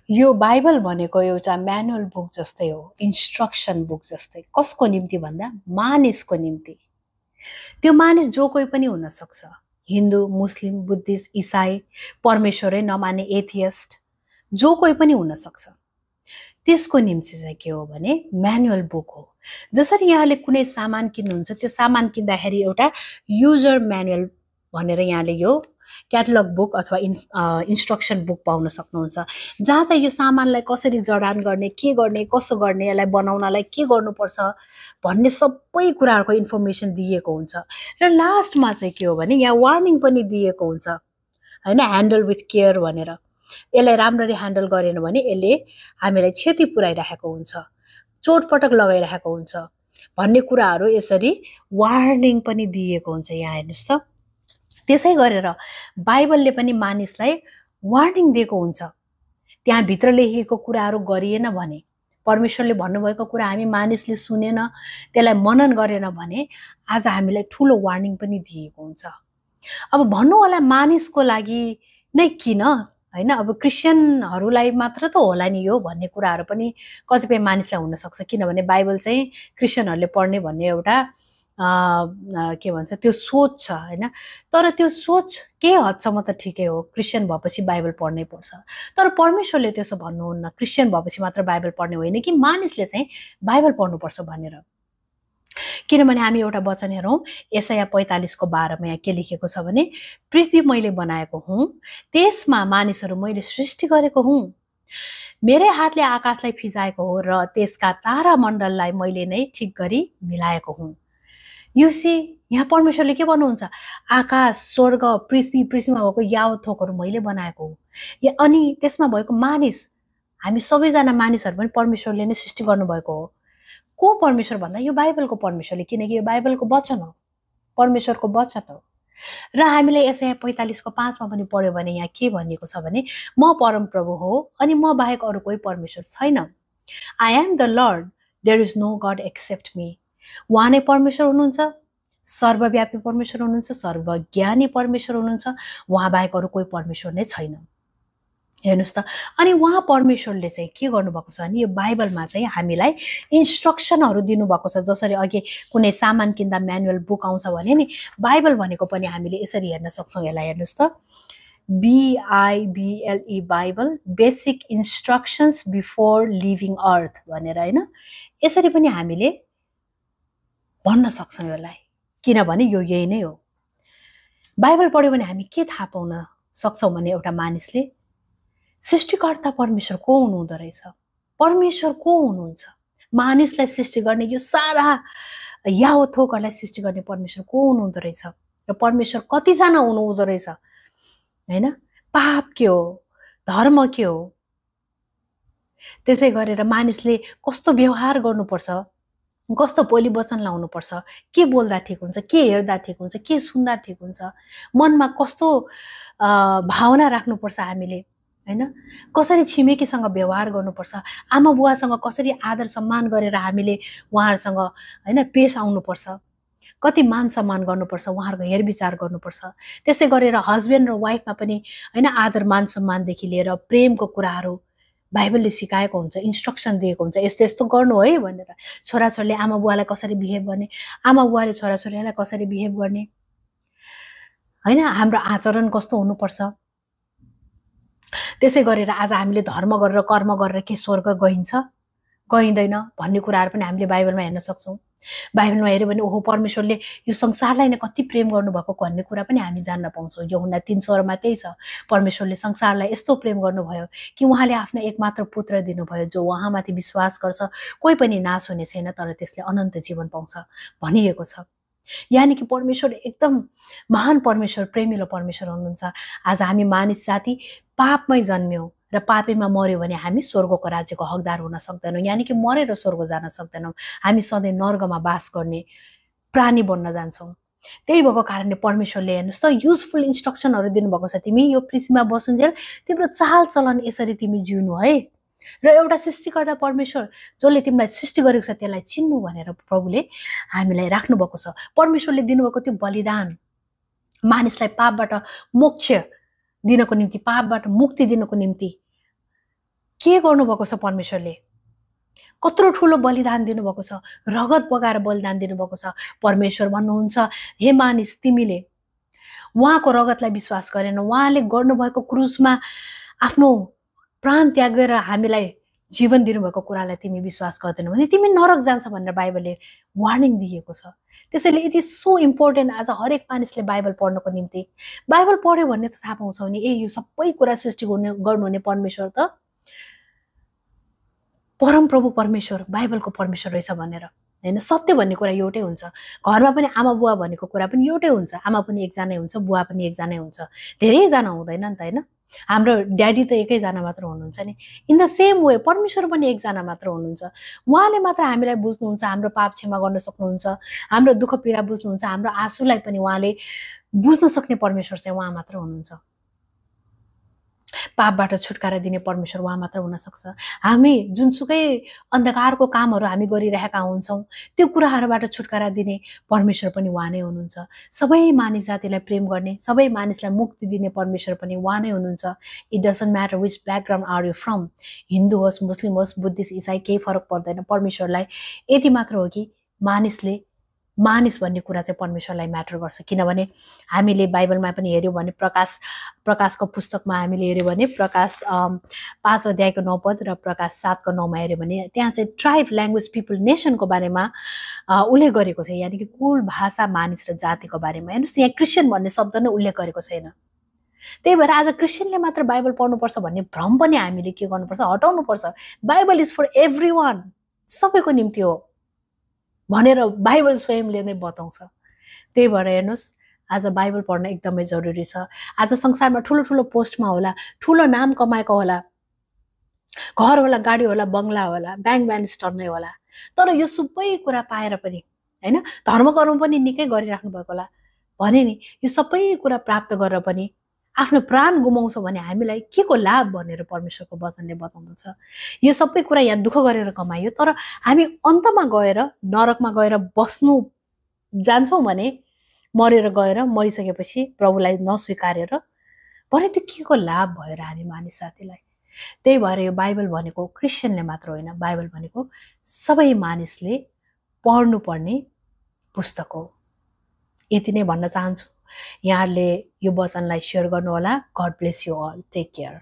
यो बाइबल भनेको एउटा म्यानुअल बुक जस्तै हो, इन्स्ट्रक्सन बुक जस्तै। कसको निम्ति भन्दा मानिसको निम्ति। त्यो मानिस जो कोही पनि हुन सक्छ, हिन्दू, मुस्लिम, बुद्धिस्ट, इसाई, परमेश्वरै नमान्ने एथियस्ट, जो कोही पनि हुन सक्छ। त्यसको निम्ति चाहिँ के हो भने म्यानुअल बुक हो। जसरी यहाँले कुनै सामान किन्नुहुन्छ, त्यो सामान किन्दाखेरि एउटा युजर म्यानुअल भनेर यहाँले यो क्याटलग बुक अथवा इन्स्ट्रक्सन बुक पाउन सक्नुहुन्छ, जहाँ चाहिँ यो सामानलाई कसरी जडान गर्ने, के गर्ने, कसो गर्ने, यसलाई बनाउनलाई के गर्नुपर्छ भन्ने सबै कुराहरूको इन्फर्मेसन दिएको हुन्छ। र लास्टमा चाहिँ के हो भने यहाँ वार्निङ पनि दिएको हुन्छ, हैन, ह्यान्डल विथ केयर भनेर। यसलाई राम्ररी ह्यान्डल गरेन भने यसले हामीलाई क्षति पुर्याइरहेको हुन्छ, चोटपटक लगाइरहेको हुन्छ भन्ने कुराहरू यसरी वार्निङ पनि दिएको हुन्छ। यहाँ हेर्नुहोस् त, त्यसै गरेर बाइबलले पनि मानिसलाई वार्निङ दिएको हुन्छ। त्यहाँभित्र लेखिएको कुराहरू गरिएन भने, परमेश्वरले भन्नुभएको कुरा हामी मानिसले सुनेन, त्यसलाई मनन गरेन भने आज हामीलाई ठुलो वार्निङ पनि दिएको हुन्छ। अब भन्नु होला मानिसको लागि नै किन, हैन, अब क्रिस्चियनहरूलाई मात्र त होला नि यो भन्ने कुराहरू पनि कतिपय मानिसलाई हुनसक्छ, किनभने बाइबल चाहिँ क्रिस्चियनहरूले पढ्ने भन्ने एउटा के भन्छ त्यो सोच छ, हैन। तर त्यो सोच के हदसम्म त ठिकै हो, क्रिस्चियन भएपछि बाइबल पढ्नै पर्छ। तर परमेश्वरले त्यसो भन्नुहुन्न, क्रिस्चियन भएपछि मात्र बाइबल पढ्ने होइन कि मानिसले चाहिँ बाइबल पढ्नुपर्छ भनेर। किनभने हामी एउटा वचन हेरौँ, यशाया 45:12मा यहाँ के लेखेको छ भने, पृथ्वी मैले बनाएको हुँ, त्यसमा मानिसहरू मैले सृष्टि गरेको हुँ, मेरै हातले आकाशलाई फिजाएको हो र त्यसका तारामण्डललाई मैले नै ठिक गरी मिलाएको हुँ। युसी यहाँ परमेश्वरले के भन्नुहुन्छ, आकाश, स्वर्ग, पृथ्वीमा भएको यावत थोकहरू मैले बनाएको हो। अनि त्यसमा भएको मानिस, हामी सबैजना मानिसहरू पनि परमेश्वरले नै सृष्टि गर्नुभएको हो। को परमेश्वर भन्दा यो बाइबलको परमेश्वरले, किनकि यो बाइबलको वचन हो, परमेश्वरको वचन हो। र हामीले यशाया 45:5मा पनि पढ्यो भने यहाँ के भनिएको छ भने, म परम प्रभु हो अनि म बाहेक अरू कोही परमेश्वर छैन। I am the lord, there is no God except me. उहाँ नै परमेश्वर हुनुहुन्छ, सर्वव्यापी परमेश्वर हुनुहुन्छ, सर्वज्ञानी परमेश्वर हुनुहुन्छ, उहाँ बाहेक अरू कोही परमेश्वर नै छैन। हेर्नुहोस् त, अनि उहाँ परमेश्वरले चाहिँ के गर्नुभएको छ भने यो बाइबलमा चाहिँ हामीलाई इन्स्ट्रक्सनहरू दिनुभएको छ। जसरी अघि कुनै सामान किन्दा म्यानुअल बुक आउँछ भने नि, बाइबल भनेको पनि हामीले यसरी हेर्न सक्छौँ। यसलाई हेर्नुहोस् त, BIBLE Bible, basic instructions before leaving earth भनेर, हैन, यसरी पनि हामीले भन्न सक्छौँ यसलाई, किनभने यो यही नै हो। बाइबल पढ्यो भने हामी के थाहा पाउन सक्छौँ भने एउटा मानिसले सृष्टिकर्ता परमेश्वर को हुनुहुँदो रहेछ, परमेश्वर को हुनुहुन्छ, मानिसलाई सृष्टि गर्ने, यो सारा यावत थोकहरूलाई सृष्टि गर्ने परमेश्वर को हुनुहुँदो रहेछ, र परमेश्वर कतिजना हुनुहुँदो रहेछ, हैन, पाप के हो, धर्म के हो, त्यसै गरेर मानिसले कस्तो व्यवहार गर्नुपर्छ, कस्तो बोली वचन लाउनुपर्छ, के बोल्दा ठिक हुन्छ, के हेर्दा ठिक हुन्छ, के सुन्दा ठिक हुन्छ, मनमा कस्तो भावना राख्नुपर्छ हामीले, हैन, कसरी छिमेकीसँग व्यवहार गर्नुपर्छ, आमा बुवासँग कसरी आदर सम्मान गरेर हामीले उहाँहरूसँग, हैन, पेश आउनुपर्छ, कति मान सम्मान गर्नुपर्छ, उहाँहरूको हेरविचार गर्नुपर्छ। त्यसै गरेर हस्बेन्ड र वाइफमा पनि, हैन, आदर मान सम्मानदेखि लिएर प्रेमको कुराहरू बाइबलले सिकाएको हुन्छ, इन्स्ट्रक्सन दिएको हुन्छ, यस्तो यस्तो गर्नु है भनेर। छोराछोरीले आमा बुवालाई कसरी बिहेभ गर्ने, आमा बुवाले छोराछोरीलाई कसरी बिहेभ गर्ने, हैन, हाम्रो आचरण कस्तो हुनुपर्छ। त्यसै गरेर आज हामीले धर्म गरेर कर्म गरेर के स्वर्ग गइन्छ गइँदैन भन्ने कुराहरू पनि हामीले बाइबलमा हेर्न सक्छौँ। बाइबलमा हेऱ्यो भने ओहो परमेश्वरले यो संसारलाई नै कति प्रेम गर्नुभएको भन्ने कुरा पनि हामी जान्न पाउँछौँ। यूहन्ना 3:16मा त्यही छ, परमेश्वरले संसारलाई यस्तो प्रेम गर्नुभयो कि उहाँले आफ्नो एकमात्र पुत्र दिनुभयो, जो उहाँमाथि विश्वास गर्छ कोही पनि नाश हुने छैन तर त्यसले अनन्त जीवन पाउँछ भनिएको छ। यानि कि परमेश्वर एकदम महान परमेश्वर, प्रेमिलो परमेश्वर हुनुहुन्छ। आज हामी मानिस जाति पापमै जन्म्यौँ र पापीमा मर्यो भने हामी स्वर्गको राज्यको हकदार हुन सक्दैनौँ, यानि कि मरेर स्वर्ग जान सक्दैनौँ, हामी सधैँ नर्कमा बास गर्ने प्राणी बन्न जान्छौँ। त्यही भएको कारणले परमेश्वरले हेर्नुहोस् त युजफुल इन्स्ट्रक्सनहरू दिनुभएको छ, तिमी यो पृथ्वीमा बसुन्जेल तिम्रो चालचलन यसरी तिमी जिउनु है, र एउटा सृष्टिकर्ता परमेश्वर जसले तिमीलाई सृष्टि गरेको छ त्यसलाई चिन्नु भनेर प्रभुले हामीलाई राख्नुभएको छ। परमेश्वरले दिनुभएको त्यो बलिदान मानिसलाई पापबाट मोक्ष दिनको निम्ति, पापबाट मुक्ति दिनको निम्ति के गर्नुभएको छ परमेश्वरले, कत्रो ठुलो बलिदान दिनुभएको छ, रगत बगाएर बलिदान दिनुभएको छ। परमेश्वर भन्नुहुन्छ, हे मानिस, तिमीले उहाँको रगतलाई विश्वास गरेन, उहाँले गर्नुभएको क्रुसमा आफ्नो प्राण त्यागेर हामीलाई जीवन दिनुभएको कुरालाई तिमी विश्वास गर्दैनौ भने तिमी नरक जान्छ भनेर बाइबलले वार्निङ दिएको छ। त्यसैले इट इज सो इम्पोर्टेन्ट आज हरेक मानिसले बाइबल पढ्नको निम्ति। बाइबल पढ्यो भने त थाहा पाउँछौ नि, यो सबै कुरा सृष्टि गर्नुहुने परमेश्वर त परमप्रभु परमेश्वर, बाइबलको परमेश्वर रहेछ भनेर। हैन, सत्य भन्ने कुरा एउटै हुन्छ। घरमा पनि आमा बुवा भनेको कुरा पनि एउटै हुन्छ। आमा पनि एकजनै हुन्छ, बुवा पनि एकजनै हुन्छ, धेरैजना हुँदैन नि त। हैन, हाम्रो ड्याडी त एकैजना मात्र हुनुहुन्छ नि। इन द सेम वे परमेश्वर पनि एकजना मात्र हुनुहुन्छ। उहाँले मात्र हामीलाई बुझ्नुहुन्छ, हाम्रो पाप क्षमा गर्न सक्नुहुन्छ, हाम्रो दुःख पीडा बुझ्नुहुन्छ, हाम्रो आँसुलाई पनि उहाँले बुझ्न सक्ने परमेश्वर चाहिँ उहाँ मात्र हुनुहुन्छ। पापबाट छुटकारा दिने परमेश्वर उहाँ मात्र हुन सक्छ। हामी जुनसुकै अन्धकारको कामहरू हामी गरिरहेका हुन्छौँ, त्यो कुराहरूबाट छुटकारा दिने परमेश्वर पनि उहाँ नै हुनुहुन्छ। सबै मानिस जातिलाई प्रेम गर्ने, सबै मानिसलाई मुक्ति दिने परमेश्वर पनि उहाँ नै हुनुहुन्छ। It doesn't matter which background are you from, Hindu होस्, मुस्लिम होस्, बुद्धिस्ट, इसाई, केही फरक पर्दैन। परमेश्वरलाई यति मात्र हो कि मानिस भन्ने कुरा चाहिँ परमेश्वरलाई म्याटर गर्छ। किनभने हामीले बाइबलमा पनि हेऱ्यौँ भने प्रकाशको पुस्तकमा हामीले हेऱ्यौँ भने प्रकाश 5 अध्यायको 9 पद र प्रकाश 7 को 9 मा हेऱ्यौँ भने त्यहाँ चाहिँ ट्राइब, ल्याङ्ग्वेज, पिपल, नेसनको बारेमा उल्लेख गरेको छ, यानि कि कुल, भाषा, मानिस र जातिको बारेमा। हेर्नुहोस्, यहाँ क्रिस्चियन भन्ने शब्द नै उल्लेख गरेको छैन। त्यही भएर आज क्रिस्चियनले मात्र बाइबल पढ्नुपर्छ भन्ने भ्रम पनि हामीले के गर्नुपर्छ, हटाउनुपर्छ। बाइबल इज फर एभ्रीवान, सबैको निम्ति हो भनेर बाइबल स्वयंले नै बताउँछ। त्यही भएर हेर्नुहोस्, आज बाइबल पढ्न एकदमै जरुरी छ। आज संसारमा ठुलो ठुलो पोस्टमा होला, ठुलो नाम कमाएको होला, घर होला, गाडी होला, बङ्गला होला, ब्याङ्क ब्यालेन्स टर्नै होला, तर यो सबै कुरा पाएर पनि, हैन, धर्म कर्म पनि निकै गरिराख्नु भएको होला भने नि यो सबै कुरा प्राप्त गरेर पनि आफ्नो प्राण गुमाउँछौँ भने हामीलाई के को लाभ भनेर परमेश्वरको वचनले बताउँदछ। यो सबै कुरा यहाँ दुःख गरेर कमाइयो, तर हामी अन्तमा गएर नरकमा गएर बस्नु जान्छौँ भने, मरेर गएर मरिसकेपछि प्रभुलाई नस्वीकारेर भने त्यो के को लाभ भएर हामी मानिस जातिलाई। त्यही भएर यो बाइबल भनेको क्रिस्चियनले मात्र होइन, बाइबल भनेको सबै मानिसले पढ्नुपर्ने पुस्तक हो। यति नै भन्न चाहन्छु। यहाँहरूले यो वचनलाई सेयर गर्नुहोला। God bless you all. Take care.